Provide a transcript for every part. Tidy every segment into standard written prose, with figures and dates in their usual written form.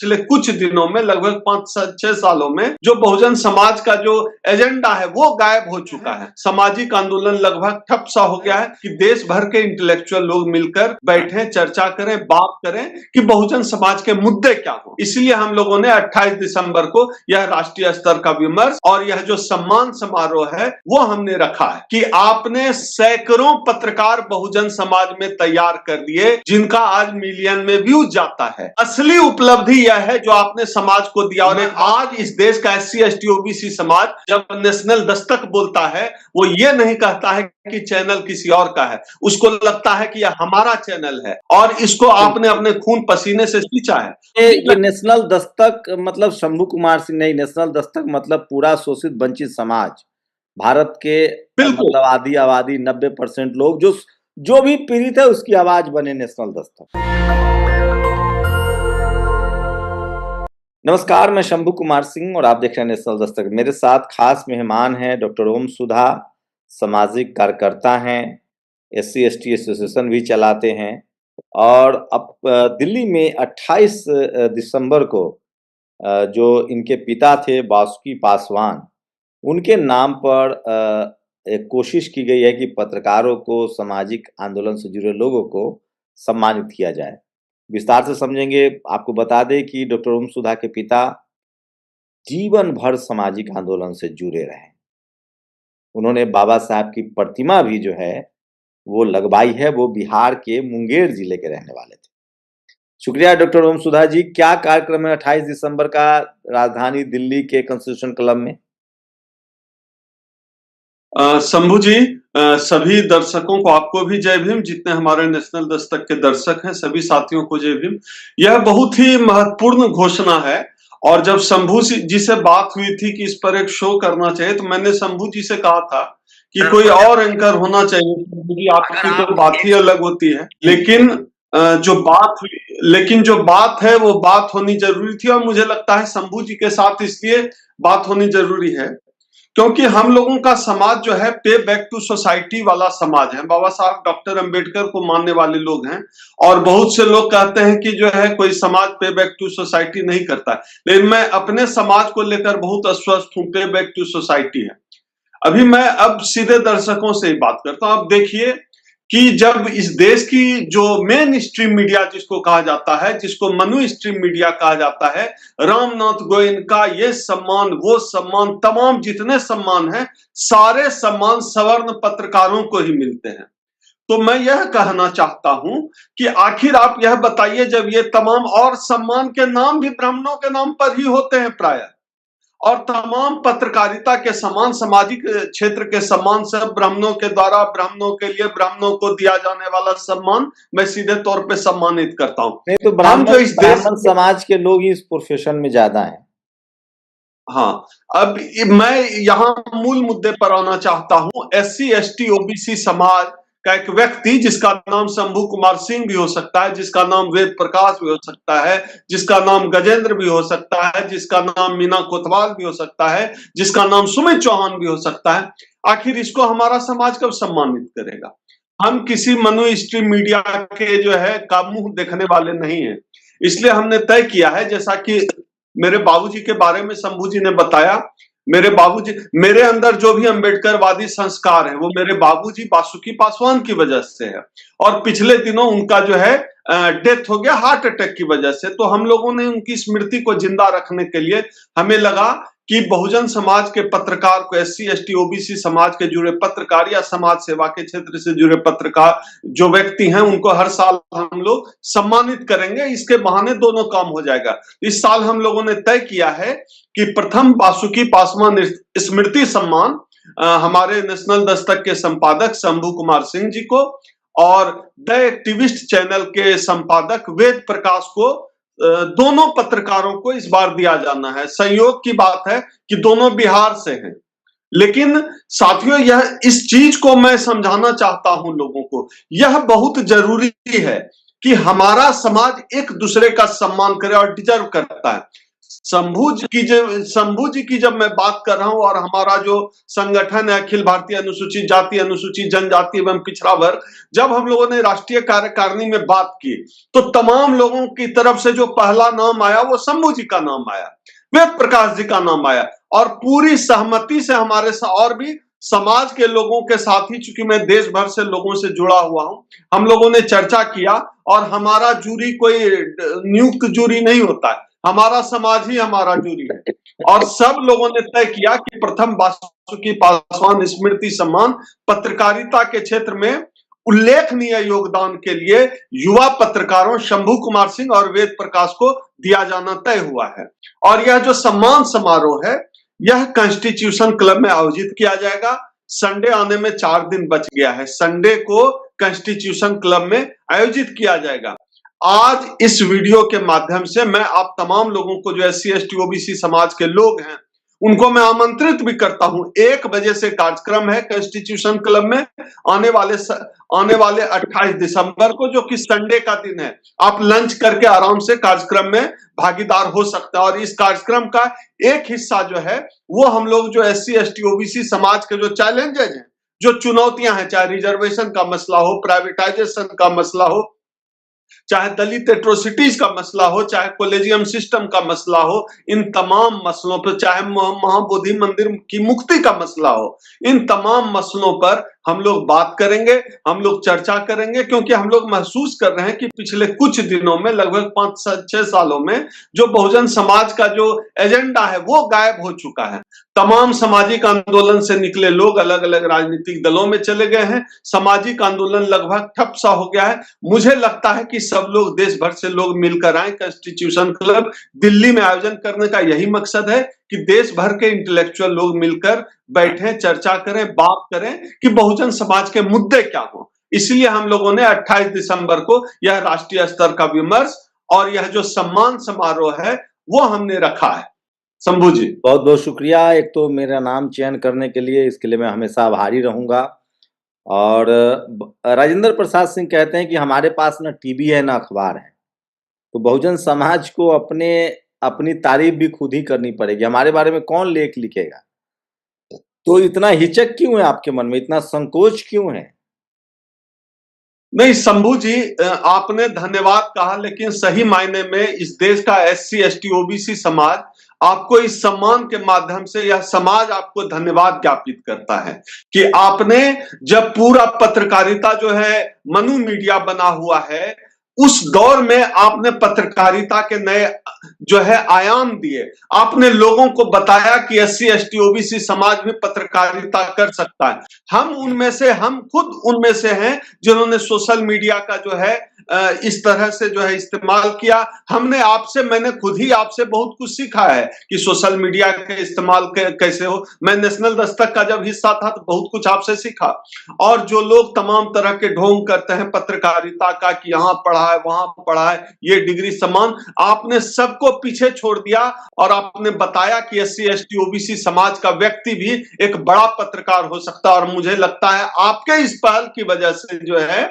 पिछले कुछ दिनों में लगभग 5-6 सालों में जो बहुजन समाज का जो एजेंडा है वो गायब हो चुका है। सामाजिक आंदोलन लगभग ठप सा हो गया है कि देश भर के इंटेलेक्चुअल लोग मिलकर बैठे, चर्चा करें, बात करें कि बहुजन समाज के मुद्दे क्या हो। इसलिए हम लोगों ने 28 दिसंबर को यह राष्ट्रीय स्तर का विमर्श और यह जो सम्मान समारोह है वो हमने रखा है कि आपने सैकड़ों पत्रकार बहुजन समाज में तैयार कर दिए जिनका आज मिलियन में व्यूज जाता है। असली उपलब्धि यह है जो आपने समाज को दिया। और आज इस देश का SC ST OBC समाज जब नेशनल दस्तक बोलता है वो ये नहीं कहता है कि चैनल किसी और का है, उसको लगता है कि यह हमारा चैनल है और इसको आपने अपने खून पसीने से सींचा है। ये नेशनल दस्तक मतलब शंभू कुमार सिंह नहीं, नेशनल दस्तक मतलब पूरा शोषित वंचित समाज, भारत के मतलब आधी आबादी 90% लोग जो भी पीड़ित है उसकी आवाज बने नेशनल दस्तक। नमस्कार, मैं शंभू कुमार सिंह और आप देख रहे हैं नेशनल दस्तक। मेरे साथ खास मेहमान हैं डॉक्टर ओम सुधा, सामाजिक कार्यकर्ता हैं, SC ST एसोसिएशन भी चलाते हैं और अब दिल्ली में 28 दिसंबर को जो इनके पिता थे बासुकी पासवान, उनके नाम पर एक कोशिश की गई है कि पत्रकारों को, सामाजिक आंदोलन से जुड़े लोगों को सम्मानित किया जाए। विस्तार से समझेंगे। आपको बता दें कि डॉक्टर ओम सुधा के पिता जीवन भर सामाजिक आंदोलन से जुड़े रहे। उन्होंने बाबा साहब की प्रतिमा भी जो है वो लगवाई है। वो बिहार के मुंगेर जिले के रहने वाले थे। शुक्रिया डॉक्टर ओम सुधा जी। क्या कार्यक्रम है 28 दिसंबर का राजधानी दिल्ली के कॉन्स्टिट्यूशन क्लब में? शंभू जी, सभी दर्शकों को, आपको भी जय भीम। जितने हमारे नेशनल दस्तक के दर्शक हैं सभी साथियों को जय भीम। यह बहुत ही महत्वपूर्ण घोषणा है और जब शंभू जी से बात हुई थी कि इस पर एक शो करना चाहिए तो मैंने शंभू जी से कहा था कि कोई और एंकर होना चाहिए। शंभू जी, आपकी तो बात ही अलग होती है, लेकिन जो बात है वो बात होनी जरूरी थी और मुझे लगता है शंभू जी के साथ इसलिए बात होनी जरूरी है क्योंकि हम लोगों का समाज जो है पे बैक टू सोसाइटी वाला समाज है। बाबा साहब डॉक्टर अंबेडकर को मानने वाले लोग हैं और बहुत से लोग कहते हैं कि जो है कोई समाज पे बैक टू सोसाइटी नहीं करता है, लेकिन मैं अपने समाज को लेकर बहुत अस्वस्थ हूं। पे बैक टू सोसाइटी है। अभी मैं अब सीधे दर्शकों से ही बात करता हूं। अब देखिए कि जब इस देश की जो मेन स्ट्रीम मीडिया जिसको कहा जाता है, जिसको मनु स्ट्रीम मीडिया कहा जाता है, रामनाथ गोयन का ये सम्मान, वो सम्मान, तमाम जितने सम्मान हैं, सारे सम्मान सवर्ण पत्रकारों को ही मिलते हैं। तो मैं यह कहना चाहता हूं कि आखिर आप यह बताइए, जब ये तमाम और सम्मान के नाम भी ब्राह्मणों के नाम पर ही होते हैं प्रायः, और तमाम पत्रकारिता के समान, सामाजिक क्षेत्र के सम्मान सब ब्राह्मणों के द्वारा, ब्राह्मणों के लिए, ब्राह्मणों को दिया जाने वाला सम्मान मैं सीधे तौर पे सम्मानित करता हूं। नहीं तो ब्राह्मण समाज के लोग ही इस प्रोफेशन में ज्यादा हैं। हाँ, अब मैं यहाँ मूल मुद्दे पर आना चाहता हूं। SC ST OBC समाज का एक व्यक्ति जिसका नाम शंभू कुमार सिंह भी हो सकता है, जिसका नाम वेद प्रकाश भी हो सकता है, जिसका नाम गजेंद्र भी हो सकता है, जिसका नाम मीना कोतवाल भी हो सकता है, जिसका नाम सुमित चौहान भी हो सकता है, आखिर इसको हमारा समाज कब सम्मानित करेगा? हम किसी मनु स्ट्रीम मीडिया के जो है का मुंह देखने वाले नहीं है। इसलिए हमने तय किया है, जैसा कि मेरे बाबूजी के बारे में शंभू जी ने बताया, मेरे बाबूजी, मेरे अंदर जो भी अंबेडकरवादी संस्कार है वो मेरे बाबूजी बासुकी पासवान की वजह से है और पिछले दिनों उनका जो है डेथ हो गया हार्ट अटैक की वजह से। तो हम लोगों ने उनकी स्मृति को जिंदा रखने के लिए हमें लगा कि बहुजन समाज के पत्रकार को, SC ST OBC समाज के जुड़े पत्रकार या समाज सेवा के क्षेत्र से जुड़े पत्रकार जो व्यक्ति हैं उनको हर साल हम लोग सम्मानित करेंगे। इसके बहाने दोनों काम हो जाएगा। इस साल हम लोगों ने तय किया है कि प्रथम बासुकी पासवान स्मृति सम्मान हमारे नेशनल दस्तक के संपादक शंभू कुमार सिंह जी को और द एक्टिविस्ट चैनल के संपादक वेद प्रकाश को, दोनों पत्रकारों को इस बार दिया जाना है। संयोग की बात है कि दोनों बिहार से हैं, लेकिन साथियों यह इस चीज को मैं समझाना चाहता हूं लोगों को, यह बहुत जरूरी है कि हमारा समाज एक दूसरे का सम्मान करे और डिजर्व करता है। शंभू जी की जब मैं बात कर रहा हूं, और हमारा जो संगठन है अखिल भारतीय अनुसूचित जाति अनुसूचित जनजाति एवं पिछड़ा वर्ग, जब हम लोगों ने राष्ट्रीय कार्यकारिणी में बात की तो तमाम लोगों की तरफ से जो पहला नाम आया वो शंभू जी का नाम आया, वेद प्रकाश जी का नाम आया, और पूरी सहमति से हमारे और भी समाज के लोगों के साथ ही, चूंकि मैं देश भर से लोगों से जुड़ा हुआ हूं, हम लोगों ने चर्चा किया। और हमारा जूरी कोई नियुक्त जूरी नहीं होता है, हमारा समाज ही हमारा जूरी है। और सब लोगों ने तय किया कि प्रथम वासुकी पासवान स्मृति सम्मान पत्रकारिता के क्षेत्र में उल्लेखनीय योगदान के लिए युवा पत्रकारों शंभू कुमार सिंह और वेद प्रकाश को दिया जाना तय हुआ है। और यह जो सम्मान समारोह है यह कॉन्स्टिट्यूशन क्लब में आयोजित किया जाएगा। संडे आने में 4 दिन बच गया है, संडे को कॉन्स्टिट्यूशन क्लब में आयोजित किया जाएगा। आज इस वीडियो के माध्यम से मैं आप तमाम लोगों को, जो SC ST OBC समाज के लोग हैं, उनको मैं आमंत्रित भी करता हूं। 1 बजे से कार्यक्रम है कॉन्स्टिट्यूशन क्लब में, आने वाले 28 दिसंबर को, जो कि संडे का दिन है। आप लंच करके आराम से कार्यक्रम में भागीदार हो सकते हैं। और इस कार्यक्रम का एक हिस्सा जो है वो हम लोग जो SC ST OBC समाज के जो चैलेंजेस हैं, जो चुनौतियां हैं, चाहे रिजर्वेशन का मसला हो, प्राइवेटाइजेशन का मसला हो, चाहे दलित एट्रोसिटीज का मसला हो, चाहे कॉलेजियम सिस्टम का मसला हो, इन तमाम मसलों पर, चाहे महाबोधि मंदिर की मुक्ति का मसला हो, इन तमाम मसलों पर हम लोग बात करेंगे, हम लोग चर्चा करेंगे। क्योंकि हम लोग महसूस कर रहे हैं कि पिछले कुछ दिनों में, लगभग 5-6 सालों में, जो बहुजन समाज का जो एजेंडा है वो गायब हो चुका है। तमाम सामाजिक आंदोलन से निकले लोग अलग अलग राजनीतिक दलों में चले गए हैं, सामाजिक आंदोलन लगभग ठप सा हो गया है। मुझे लगता है कि सब लोग, देश भर से लोग मिलकर आए। कॉन्स्टिट्यूशन क्लब दिल्ली में आयोजन करने का यही मकसद है कि देश भर के इंटेलेक्चुअल लोग मिलकर बैठे, चर्चा करें, बात करें कि बहुजन समाज के मुद्दे क्या हो। इसलिए हम लोगों ने 28 दिसंबर को यह राष्ट्रीय स्तर का विमर्श और यह जो सम्मान समारोह है वो हमने रखा है। शंभू जी, बहुत बहुत शुक्रिया। एक तो मेरा नाम चयन करने के लिए, इसके लिए मैं हमेशा आभारी रहूंगा। और राजेंद्र प्रसाद सिंह कहते हैं कि हमारे पास न टीवी है न अखबार है, तो बहुजन समाज को अपनी तारीफ भी खुद ही करनी पड़ेगी। हमारे बारे में कौन लेख लिखेगा? तो इतना हिचक क्यों है आपके मन में, इतना संकोच क्यों है? नहीं शंभू जी, आपने धन्यवाद कहा, लेकिन सही मायने में इस देश का SC ST OBC समाज आपको इस सम्मान के माध्यम से, यह समाज आपको धन्यवाद ज्ञापित करता है कि आपने, जब पूरा पत्रकारिता जो है मनु मीडिया बना हुआ है, उस दौर में आपने पत्रकारिता के नए जो है आयाम दिए। आपने लोगों को बताया कि SC ST OBC समाज भी पत्रकारिता कर सकता है। हम खुद उनमें से हैं जिन्होंने सोशल मीडिया का जो है इस तरह से जो है इस्तेमाल किया। मैंने खुद ही आपसे बहुत कुछ सीखा है कि सोशल मीडिया के इस्तेमाल कैसे हो। मैं नेशनल दस्तक का जब हिस्सा था तो बहुत कुछ आपसे सीखा। और जो लोग तमाम तरह के ढोंग करते हैं पत्रकारिता का कि यहाँ पढ़ा है, वहां पढ़ा है, ये डिग्री समान, आपने सबको पीछे छोड़ दिया और आपने बताया कि SC ST OBC समाज का व्यक्ति भी एक बड़ा पत्रकार हो सकता है। और मुझे लगता है आपके इस पहल की वजह से जो है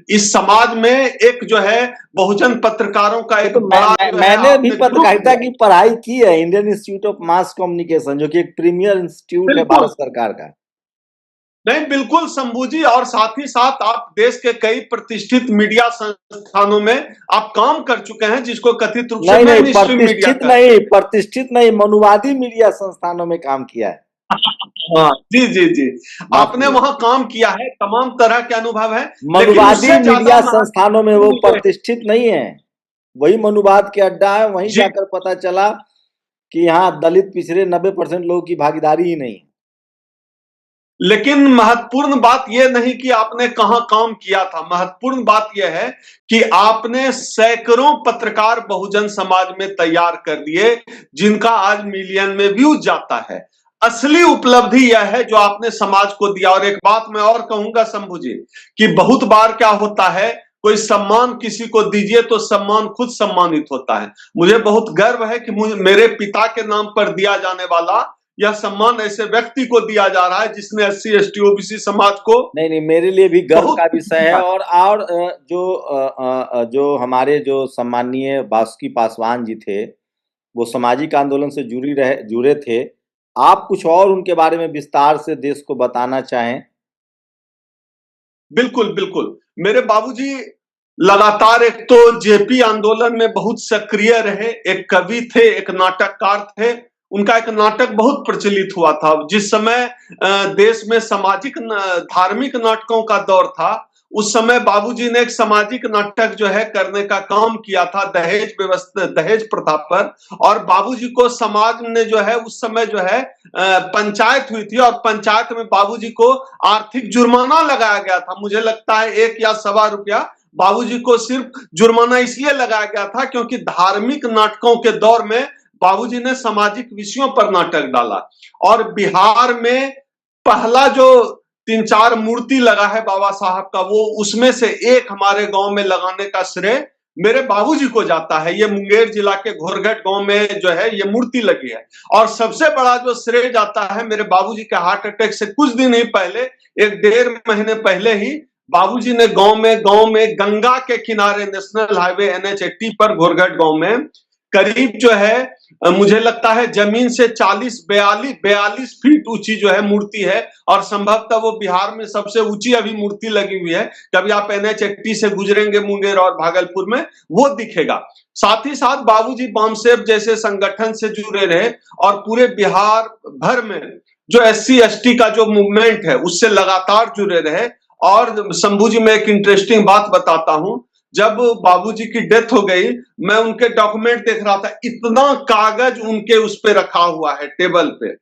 इस समाज में एक जो है बहुजन पत्रकारों का एक मैंने भी पत्रकारिता की पढ़ाई की है, Indian institute of mass communication, जो कि एक प्रीमियर इंस्टीट्यूट है भारत सरकार का। नहीं, बिल्कुल शंभू जी, और साथ ही साथ आप देश के कई प्रतिष्ठित मीडिया संस्थानों में आप काम कर चुके हैं, जिसको कथित रूप से प्रतिष्ठित नहीं, मनुवादी मीडिया संस्थानों में काम किया है। हाँ जी जी जी, आपने वहां काम किया है, तमाम तरह के अनुभव है। मनुवादी मीडिया संस्थानों में वो प्रतिष्ठित नहीं है, वही मनुवाद के अड्डा है। वहीं जाकर पता चला कि यहाँ दलित पिछड़े 90% लोगों की भागीदारी ही नहीं है। लेकिन महत्वपूर्ण बात यह नहीं कि आपने कहां काम किया था, महत्वपूर्ण बात यह है कि आपने सैकड़ों पत्रकार बहुजन समाज में तैयार कर दिए, जिनका आज मिलियन में व्यूज जाता है। असली उपलब्धि यह है जो आपने समाज को दिया। और एक बात मैं और कहूंगा शंभू जी, कि बहुत बार क्या होता है, कोई सम्मान किसी को दीजिए तो सम्मान खुद सम्मानित होता है। मुझे बहुत गर्व है कि मेरे पिता के नाम पर दिया जाने वाला यह सम्मान ऐसे व्यक्ति को दिया जा रहा है जिसने SC ST OBC समाज को, नहीं, मेरे लिए भी गर्व का विषय है। और जो हमारे जो सम्मानीय वासुकी पासवान जी थे, वो सामाजिक आंदोलन से जुड़े थे। आप कुछ और उनके बारे में विस्तार से देश को बताना चाहें? बिल्कुल, बिल्कुल। मेरे बाबूजी लगातार एक तो जेपी आंदोलन में बहुत सक्रिय रहे, एक कवि थे, एक नाटककार थे। उनका एक नाटक बहुत प्रचलित हुआ था। जिस समय देश में धार्मिक नाटकों का दौर था, उस समय बाबूजी ने एक सामाजिक नाटक जो है करने का काम किया था दहेज प्रथा पर। और बाबूजी को समाज ने जो है उस समय जो है पंचायत हुई थी, और पंचायत में बाबूजी को आर्थिक जुर्माना लगाया गया था। मुझे लगता है 1 या सवा रुपया बाबूजी को सिर्फ जुर्माना इसलिए लगाया गया था क्योंकि धार्मिक नाटकों के दौर में बाबूजी ने सामाजिक विषयों पर नाटक डाला। और बिहार में पहला जो 3-4 मूर्ति लगा है बाबा साहब का, वो उसमें से एक हमारे गांव में लगाने का श्रेय मेरे बाबूजी को जाता है। ये मुंगेर जिला के घोरघट गांव में जो है ये मूर्ति लगी है। और सबसे बड़ा जो श्रेय जाता है मेरे बाबूजी के हार्ट अटैक से कुछ दिन ही पहले, 1-1.5 महीने पहले ही बाबूजी ने गांव में गंगा के किनारे नेशनल हाईवे NH80 पर घोरघट गांव में करीब जो है मुझे लगता है जमीन से 42 फीट ऊंची जो है मूर्ति है। और संभवतः वो बिहार में सबसे ऊंची अभी मूर्ति लगी हुई है। कभी आप NH80 से गुजरेंगे मुंगेर और भागलपुर में, वो दिखेगा। साथ ही साथ बाबूजी बामसेव जैसे संगठन से जुड़े रहे और पूरे बिहार भर में जो SC ST का जो मूवमेंट है उससे लगातार जुड़े रहे। और शंभू जी, मैं एक इंटरेस्टिंग बात बताता हूं। जब बाबूजी की डेथ हो गई, मैं उनके डॉक्यूमेंट देख रहा था, इतना कागज उनके उस पे रखा हुआ है टेबल पे।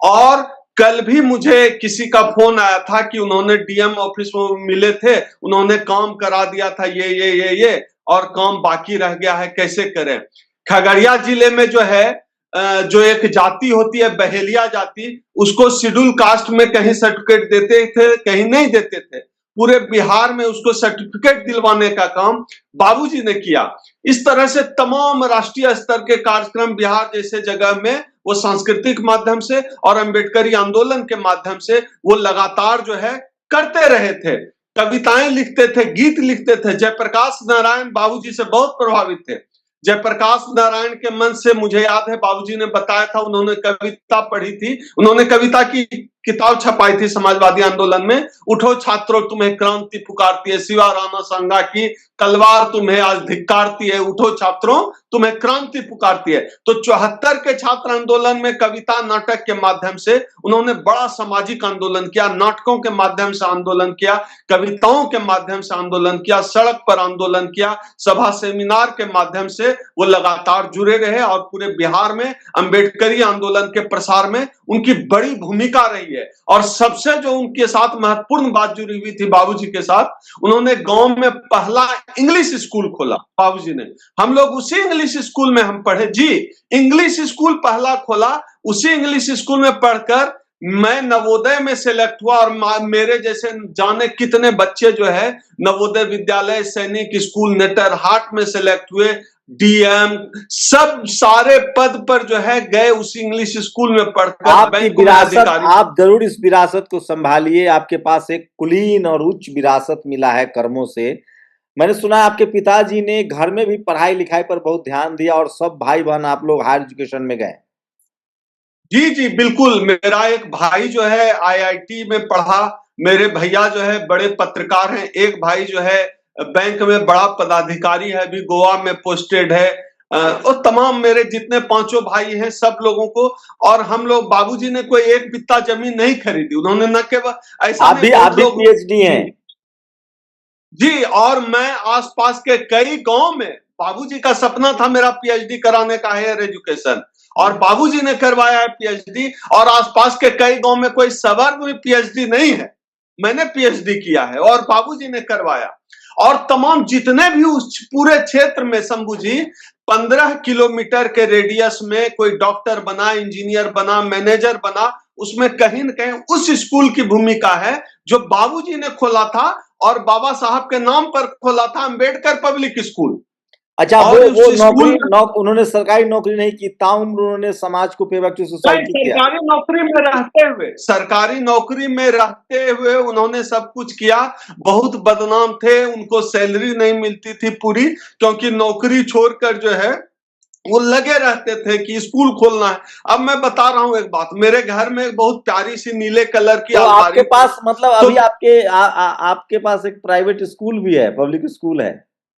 और कल भी मुझे किसी का फोन आया था कि उन्होंने DM ऑफिस में मिले थे, उन्होंने काम करा दिया था ये और काम बाकी रह गया है, कैसे करें। खगड़िया जिले में जो है जो एक जाति होती है बहेलिया जाति, उसको शेड्यूल कास्ट में कहीं सर्टिफिकेट देते थे, कहीं नहीं देते थे। पूरे बिहार में उसको सर्टिफिकेट दिलवाने का काम बाबूजी ने किया। इस तरह से तमाम राष्ट्रीय स्तर के कार्यक्रम बिहार जैसे जगह में वो सांस्कृतिक माध्यम से और अम्बेडकरी आंदोलन के माध्यम से वो लगातार जो है करते रहे थे। कविताएं लिखते थे, गीत लिखते थे। जयप्रकाश नारायण बाबूजी से बहुत प्रभावित थे। जयप्रकाश नारायण के मन से मुझे याद है बाबूजी ने बताया था, उन्होंने कविता पढ़ी थी, उन्होंने कविता की किताब छपाई थी समाजवादी आंदोलन में। उठो छात्रों तुम्हें क्रांति पुकारती है, शिवा राणा सांगा की तलवार तुम्हें आज धिक्कारती है, उठो छात्रों तुम्हें क्रांति पुकारती है। तो 74 के छात्र आंदोलन में कविता नाटक के माध्यम से उन्होंने बड़ा सामाजिक आंदोलन किया, नाटकों के माध्यम से आंदोलन किया, कविताओं के माध्यम से आंदोलन किया, सड़क पर आंदोलन किया, सभा सेमिनार के माध्यम से वो लगातार जुड़े रहे। और पूरे बिहार में अम्बेडकरी आंदोलन के प्रसार में उनकी बड़ी भूमिका रही है। और सबसे जो उनके साथ महत्वपूर्ण बात जुड़ी हुई थी बाबूजी के साथ, उन्होंने गांव में पहला इंग्लिश स्कूल खोला बाबूजी ने। हम लोग उसी इंग्लिश स्कूल में हम पढ़े जी, इंग्लिश स्कूल पहला खोला। उसी इंग्लिश स्कूल में पढ़कर मैं नवोदय में सिलेक्ट हुआ। और मेरे जैसे जाने कितने बच्चे जो है नवोदय विद्यालय, सैनिक स्कूल, नेतरहाट में सिलेक्ट हुए, DM सब सारे पद पर जो है गए उसी इंग्लिश स्कूल में पढ़कर। आपकी विरासत, आप जरूर इस विरासत को संभालिए। आपके पास एक कुलीन और उच्च विरासत मिला है कर्मों से। मैंने सुना आपके पिताजी ने घर में भी पढ़ाई लिखाई पर बहुत ध्यान दिया और सब भाई बहन आप लोग हायर एजुकेशन में गए। जी जी बिल्कुल। मेरा एक भाई जो है IIT में पढ़ा, मेरे भैया जो है बड़े पत्रकार हैं, एक भाई जो है बैंक में बड़ा पदाधिकारी है, अभी गोवा में पोस्टेड है। और तमाम मेरे जितने 5 भाई हैं सब लोगों को। और हम लोग, बाबूजी ने कोई एक बित्ता जमीन नहीं खरीदी, उन्होंने न केवल ऐसा, आप भी PhD हैं जी। और मैं आसपास के कई गांव में, बाबूजी का सपना था मेरा PhD कराने का, हायर एजुकेशन, और बाबूजी ने करवाया है PhD। और आसपास के कई गांव में कोई सवर्ग में PhD नहीं है, मैंने PhD किया है और बाबूजी ने करवाया। और तमाम जितने भी उस पूरे क्षेत्र में शंभू जी 15 किलोमीटर के रेडियस में कोई डॉक्टर बना, इंजीनियर बना, मैनेजर बना, उसमें कहीं न कहीं उस स्कूल की भूमिका है जो बाबूजी ने खोला था और बाबा साहब के नाम पर खोला था, अंबेडकर पब्लिक स्कूल। अच्छा, वो नौकरी उन्होंने सरकारी नौकरी नहीं की, ताउम्र उन्होंने समाज को पे बैक टू सोसाइटी किया। सरकारी नौकरी में रहते हुए उन्होंने सब कुछ किया। बहुत बदनाम थे, उनको सैलरी नहीं मिलती थी पूरी, क्योंकि नौकरी छोड़कर जो है वो लगे रहते थे कि स्कूल खोलना है। अब मैं बता रहा हूं एक बात, मेरे घर में एक बहुत प्यारी सी नीले कलर की तो आपके अलमारी थी। पास मतलब तो अभी आपके पास एक प्राइवेट स्कूल भी है, पब्लिक स्कूल है,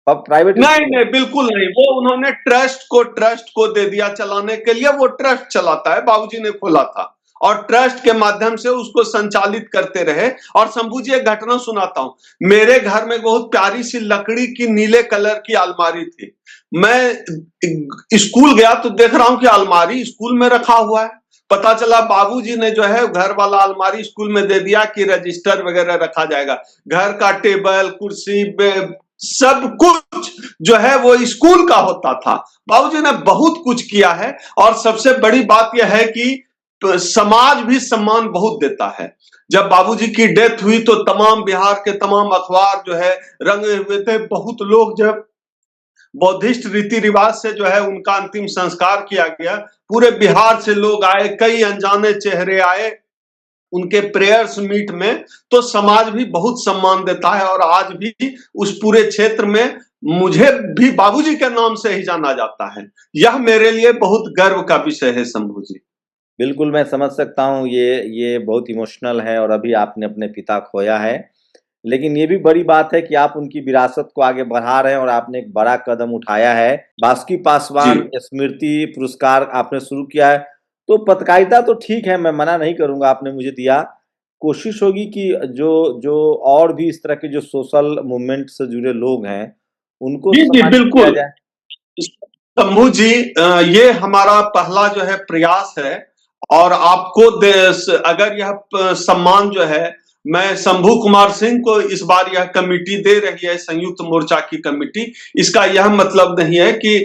प्राइवेट नहीं स्कूल है? नहीं, बिल्कुल नहीं, वो उन्होंने ट्रस्ट को दे दिया चलाने के लिए। वो ट्रस्ट चलाता है, बाबूजी ने खोला था और ट्रस्ट के माध्यम से उसको संचालित करते रहे। और शंभू जी, एक घटना सुनाता हूं। मेरे घर में बहुत प्यारी सी लकड़ी की नीले कलर की अलमारी थी। मैं स्कूल गया तो देख रहा हूं कि अलमारी स्कूल में रखा हुआ है। पता चला बाबूजी ने जो है घर वाला अलमारी स्कूल में दे दिया कि रजिस्टर वगैरह रखा जाएगा। घर का टेबल कुर्सी सब कुछ जो है वो स्कूल का होता था। बाबूजी ने बहुत कुछ किया है। और सबसे बड़ी बात यह है कि समाज भी सम्मान बहुत देता है। जब बाबूजी की डेथ हुई तो तमाम बिहार के तमाम अखबार जो है रंगे हुए थे। बहुत लोग जब बौद्धिस्ट रीति रिवाज से जो है उनका अंतिम संस्कार किया गया, पूरे बिहार से लोग आए, कई अनजाने चेहरे आए उनके प्रेयर्स मीट में। तो समाज भी बहुत सम्मान देता है। और आज भी उस पूरे क्षेत्र में मुझे भी बाबूजी के नाम से ही जाना जाता है। यह मेरे लिए बहुत गर्व का विषय है शंभू जी। बिल्कुल, मैं समझ सकता हूँ, ये बहुत इमोशनल है और अभी आपने अपने पिता खोया है। लेकिन ये भी बड़ी बात है कि आप उनकी विरासत को आगे बढ़ा रहे हैं और आपने एक बड़ा कदम उठाया है। बासुकी जी पासवान स्मृति पुरस्कार आपने शुरू किया है, तो पत्रकारिता तो ठीक है, मैं मना नहीं करूँगा, आपने मुझे दिया। कोशिश होगी कि जो जो और भी इस तरह के जो सोशल मूवमेंट से जुड़े लोग हैं, उनको जी जी, सम्मानित किया बिल्कुल जाए। शंभू जी, ये हमारा पहला जो है प्रयास है। और आपको अगर यह सम्मान जो है, मैं शंभू कुमार सिंह को इस बार यह कमिटी दे रही है, संयुक्त मोर्चा की कमिटी। इसका यह मतलब नहीं है कि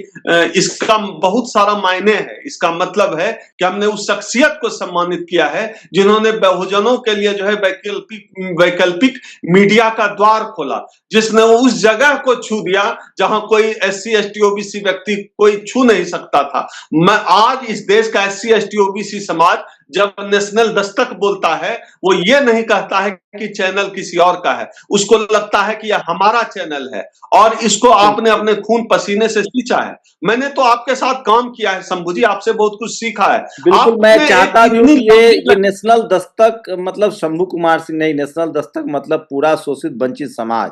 इसका बहुत सारा मायने है। इसका मतलब है कि हमने उस शख्सियत को सम्मानित किया है जिन्होंने बहुजनों के लिए जो है वैकल्पिक वैकल्पिक मीडिया का द्वार खोला, जिसने उस जगह को छू दिया जहां कोई SC ST OBC व्यक्ति कोई छू नहीं सकता था। मैं आज इस देश का SC ST OBC समाज जब नेशनल दस्तक बोलता है, वो ये नहीं कहता है कि चैनल किसी और का है, उसको लगता है कि यह हमारा चैनल है। और इसको आपने अपने खून पसीने से सींचा है। मैंने तो आपके साथ काम किया है शंभू जी, आपसे बहुत कुछ सीखा है। बिल्कुल, मैं आपने एक चाहता भी हूँ इतनी कि लंबी ये नेशनल दस्तक मतलब शंभू कुमार सिंह नहीं, नेशनल दस्तक मतलब पूरा शोषित वंचित समाज,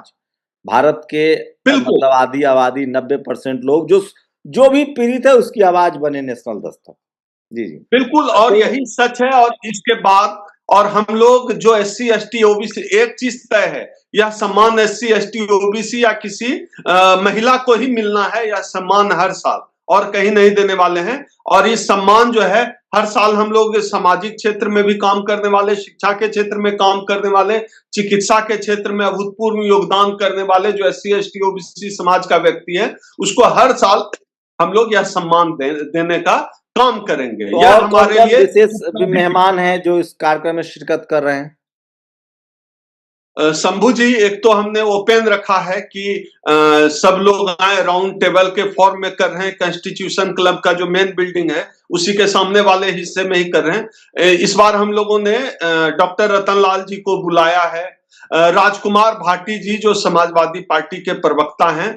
भारत के बिल्कुल मतलब आधी आबादी 90% लोग जो भी पीड़ित है उसकी आवाज बने नेशनल दस्तक। जी जी। बिल्कुल, और तो यही सच है। और इसके बाद और हम लोग जो SC ST OBC, एक चीज तय है, यह सम्मान SC ST OBC या किसी महिला को ही मिलना है। यह सम्मान हर साल और कहीं नहीं देने वाले हैं। और ये सम्मान जो है हर साल हम लोग सामाजिक क्षेत्र में भी काम करने वाले, शिक्षा के क्षेत्र में काम करने वाले, चिकित्सा के क्षेत्र में अभूतपूर्व योगदान करने वाले जो SC ST OBC समाज का व्यक्ति है, उसको हर साल हम लोग यह सम्मान देने का काम करेंगे। तो यह और हमारे कौन-कौन लिए विशेष भी मेहमान हैं जो इस कार्यक्रम में शिरकत कर रहे हैं? शंभू जी, एक तो हमने ओपन रखा है कि सब लोग आए, राउंड टेबल के फॉर्म में कर रहे हैं। कॉन्स्टिट्यूशन क्लब का जो मेन बिल्डिंग है उसी के सामने वाले हिस्से में ही कर रहे हैं। इस बार हम लोगों ने डॉक्टर रतनलाल जी को बुलाया है। राजकुमार भाटी जी जो समाजवादी पार्टी के प्रवक्ता हैं,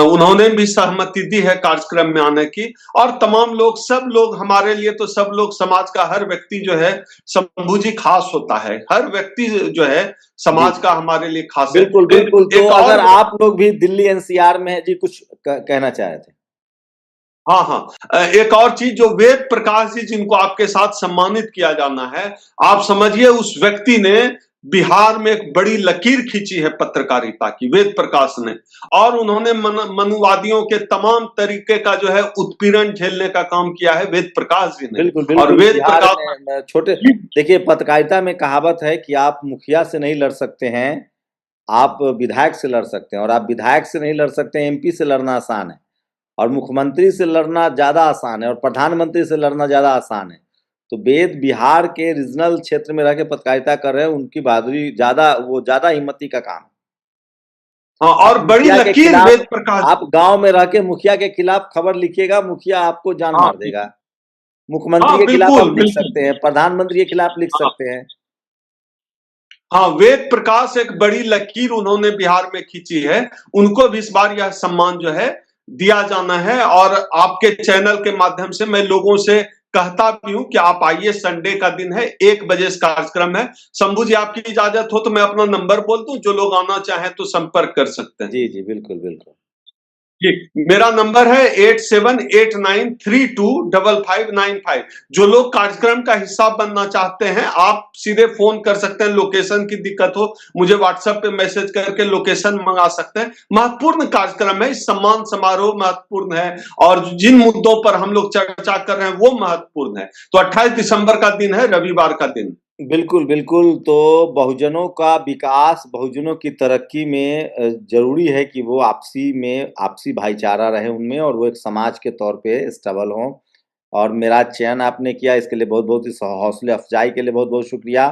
उन्होंने भी सहमति दी है कार्यक्रम में आने की। और तमाम लोग, सब लोग, हमारे लिए तो सब लोग, समाज का हर व्यक्ति जो है शंभू जी खास होता है। हर व्यक्ति जो है जी, समाज का हमारे लिए खास है। बिल्कुल, बिल्कुल। तो एक अगर और, आप लोग भी दिल्ली NCR में हैं जी, कुछ कहना चाह रहे थे? हाँ हाँ, एक और चीज, जो वेद प्रकाश जी जिनको आपके साथ सम्मानित किया जाना है, आप समझिए उस व्यक्ति ने बिहार में एक बड़ी लकीर खींची है पत्रकारिता की, वेद प्रकाश ने। और उन्होंने मनुवादियों के तमाम तरीके का जो है उत्पीड़न झेलने का काम किया है वेद प्रकाश जी ने। बिल्कुल, और बिल्कुल। वेद बिहार प्रकाश में छोटे देखिए, पत्रकारिता में कहावत है कि आप मुखिया से नहीं लड़ सकते हैं, आप विधायक से लड़ सकते हैं, और आप विधायक से नहीं लड़ सकते हैं, MP से लड़ना आसान है, और मुख्यमंत्री से लड़ना ज़्यादा आसान है, और प्रधानमंत्री से लड़ना ज़्यादा आसान है। तो वेद बिहार के रीजनल क्षेत्र में रह के पत्रकारिता कर रहे हैं, उनकी बहादुरी ज़्यादा, वो ज़्यादा हिम्मती का काम है। हाँ, आप और बड़ी मुखिया के लकीर खिलाफ, वेद प्रकाश आप जी। गांव में रह के मुखिया के खिलाफ खबर लिखिएगा, मुखिया आपको जान हाँ मार देगा। मुख्यमंत्री हाँ, के खिलाफ बिल्कुल आप लिख बिल्कुल। सकते हैं, प्रधानमंत्री के खिलाफ लिख हाँ सकते हैं। हाँ, वेद प्रकाश एक बड़ी लकीर उन्होंने बिहार में खींची है। उनको भी इस बार यह सम्मान जो है दिया जाना है। और आपके चैनल के माध्यम से मैं लोगों से कहता भी हूं कि आप आइए, संडे का दिन है, 1 बजे इस कार्यक्रम है। शंभू जी, आपकी इजाजत हो तो मैं अपना नंबर बोल दूं, जो लोग आना चाहें तो संपर्क कर सकते हैं। जी जी, बिल्कुल बिल्कुल। जी, मेरा नंबर है 8789325595। जो लोग कार्यक्रम का हिस्सा बनना चाहते हैं, आप सीधे फोन कर सकते हैं। लोकेशन की दिक्कत हो, मुझे व्हाट्सएप पे मैसेज करके लोकेशन मंगा सकते हैं। महत्वपूर्ण कार्यक्रम है, इस सम्मान समारोह महत्वपूर्ण है, और जिन मुद्दों पर हम लोग चर्चा कर रहे हैं वो महत्वपूर्ण है। तो 28 दिसंबर का दिन है, रविवार का दिन। बिल्कुल, बिल्कुल। तो बहुजनों का विकास, बहुजनों की तरक्की में ज़रूरी है कि वो आपसी भाईचारा रहे उनमें, और वो एक समाज के तौर पे स्टेबल हों। और मेरा चयन आपने किया, इसके लिए बहुत-बहुत इस हौसले अफ़ज़ाई के लिए बहुत-बहुत शुक्रिया।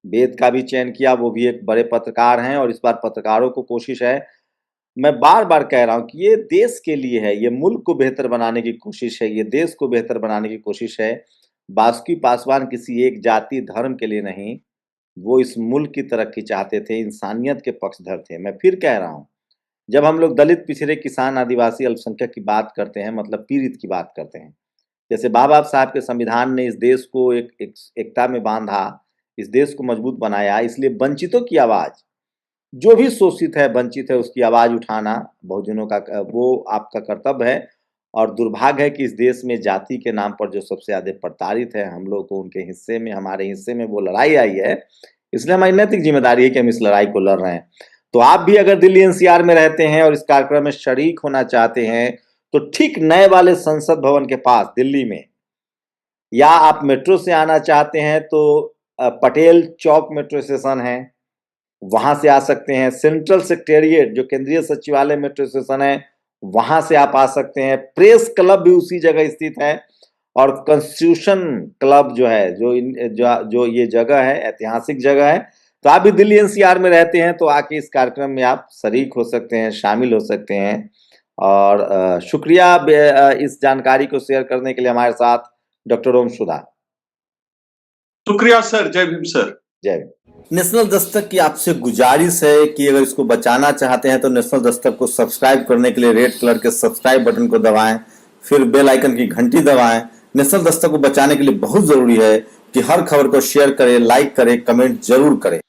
वेद का भी चयन किया, वो भी एक बड़े पत्रकार हैं, और इस बार पत्रकारों को कोशिश है, मैं बार-बार कह रहा हूँ कि ये देश के लिए है, ये मुल्क को बेहतर बनाने की कोशिश है, ये देश को बेहतर बनाने की कोशिश है। बासुकी पासवान किसी एक जाति, धर्म के लिए नहीं, वो इस मुल्क की तरक्की चाहते थे, इंसानियत के पक्षधर थे। मैं फिर कह रहा हूँ, जब हम लोग दलित, पिछड़े, किसान, आदिवासी, अल्पसंख्यक की बात करते हैं, मतलब पीड़ित की बात करते हैं। जैसे बाबा साहब के संविधान ने इस देश को एकता में बाँधा, इस देश को मजबूत बनाया, इसलिए वंचितों की आवाज़, जो भी शोषित है, वंचित है, उसकी आवाज़ उठाना बहुजनों का वो आपका कर्तव्य है। और दुर्भाग्य है कि इस देश में जाति के नाम पर जो सबसे ज़्यादा प्रताड़ित है, हम लोग को उनके हिस्से में, हमारे हिस्से में वो लड़ाई आई है, इसलिए हमारी नैतिक जिम्मेदारी है कि हम इस लड़ाई को लड़ रहे हैं। तो आप भी अगर दिल्ली एनसीआर में रहते हैं और इस कार्यक्रम में शरीक होना चाहते हैं, तो ठीक नए वाले संसद भवन के पास दिल्ली में, या आप मेट्रो से आना चाहते हैं तो पटेल चौक मेट्रो स्टेशन है, वहां से आ सकते हैं। सेंट्रल सेक्रेटेरिएट, जो केंद्रीय सचिवालय मेट्रो स्टेशन है, वहां से आप आ सकते हैं। प्रेस क्लब भी उसी जगह स्थित है, और कॉन्स्टिट्यूशन क्लब जो है, जो ये जगह है, ऐतिहासिक जगह है। तो आप भी दिल्ली एनसीआर में रहते हैं तो आके इस कार्यक्रम में आप शरीक हो सकते हैं, शामिल हो सकते हैं। और शुक्रिया इस जानकारी को शेयर करने के लिए हमारे साथ डॉक्टर ओम सुधा। शुक्रिया सर, जय भीम सर। जय भीम। नेशनल दस्तक की आपसे गुजारिश है कि अगर इसको बचाना चाहते हैं तो नेशनल दस्तक को सब्सक्राइब करने के लिए रेड कलर के सब्सक्राइब बटन को दबाएं, फिर बेल आइकन की घंटी दबाएं। नेशनल दस्तक को बचाने के लिए बहुत जरूरी है कि हर खबर को शेयर करें, लाइक करें, कमेंट जरूर करें।